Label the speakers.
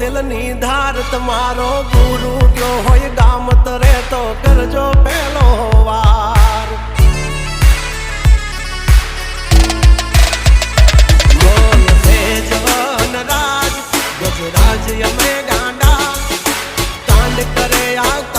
Speaker 1: દિલની ધાર તમારો ગુરુ ગયો હોય ગામ તરે તો કરજો પેલો વાર બોલ સેજવન રાજ ગજરાજ અમે ગાંડા કાંડ કરે આ